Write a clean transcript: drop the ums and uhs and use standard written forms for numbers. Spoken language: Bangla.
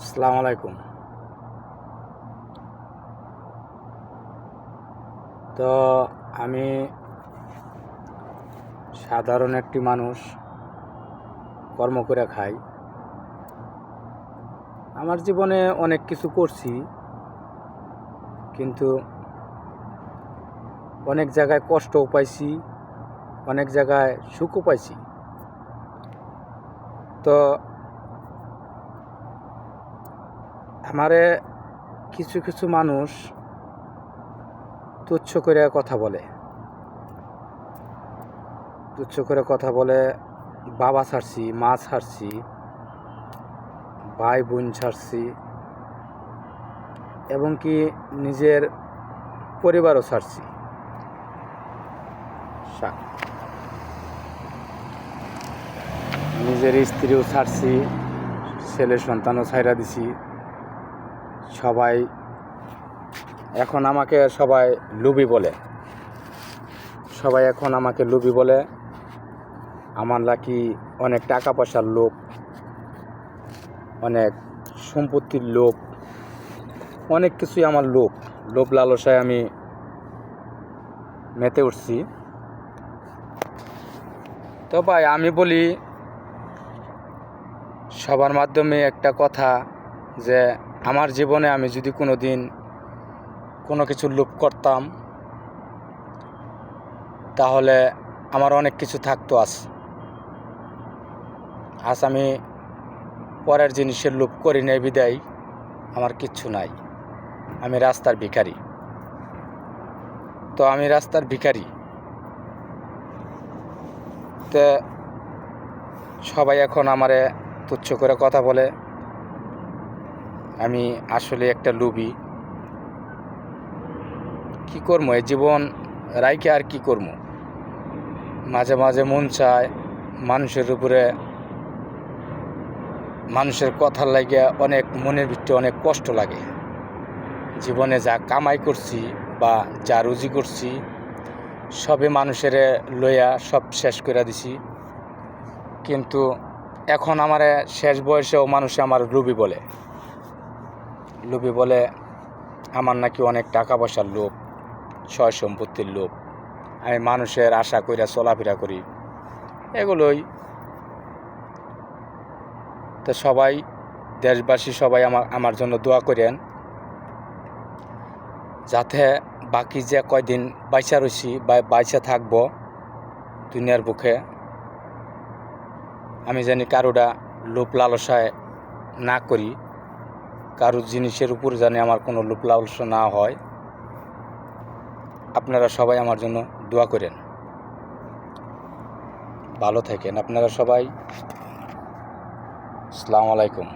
আসসালামু আলাইকুম। তো আমি সাধারণ একটি মানুষ, কর্ম করে খাই। আমার জীবনে অনেক কিছু করছি, কিন্তু অনেক জায়গায় কষ্টও পাইছি, অনেক জায়গায় সুখও পাইছি। তো আমারে কিছু কিছু মানুষ তুচ্ছ করে কথা বলে, বাবা ছাড়ছি, মা ছাড়ছি, ভাই বোন ছাড়ছি, এবং কি নিজের পরিবারও ছাড়ছি। নিজের স্ত্রীও ছাড়ছি, ছেলে সন্তানও ছাইড়া দিছি। সবাই এখন আমাকে লুবি বলে। আমার নাকি অনেক টাকা পয়সার লোভ, অনেক সম্পত্তির লোভ, অনেক কিছুই আমার লোভ লালসায় আমি মেতে উঠছি। তো ভাই, আমি বলি সবার মাধ্যমে একটা কথা, যে আমার জীবনে আমি যদি কোনো দিন কোনো কিছু লোভ করতাম, তাহলে আমার অনেক কিছু থাকতো। আজ আমি পরের জিনিসের লোভ করি নাই বিদায় আমার কিচ্ছু নাই। আমি রাস্তার ভিখারি। তো সবাই এখন আমারে তুচ্ছ করে কথা বলে। আমি আসলে একটা লোভী। কি করবো এই জীবন রাইকে, আর কি করবো? মাঝে মাঝে মন চায় মানুষের কথার লাগিয়া অনেক মনের ভিতরে অনেক কষ্ট লাগে। জীবনে যা কামাই করছি বা যা রুজি করছি, সবে মানুষের লইয়া সব শেষ করে দিছি। কিন্তু এখন আমার শেষ বয়সেও মানুষে আমার লোভী বলে। আমার নাকি অনেক টাকা পয়সার লোভ, সয় সম্পত্তির লোভ। আমি মানুষের আশা কইরা চলাফেরা করি, এগুলোই। তো সবাই, দেশবাসী সবাই আমার জন্য দোয়া করেন, যাতে বাকি যে কয়দিন বাইচা রইছি বা বাইচা থাকবো দুনিয়ার বুকে, আমি জানি কারোটা লোভ লালসায় না করি, কারোর জিনিসের উপর জানি আমার কোনো লোভ লালসা না হয়। আপনারা সবাই আমার জন্য দোয়া করেন। ভালো থাকেন আপনারা সবাই। আসসালামু আলাইকুম।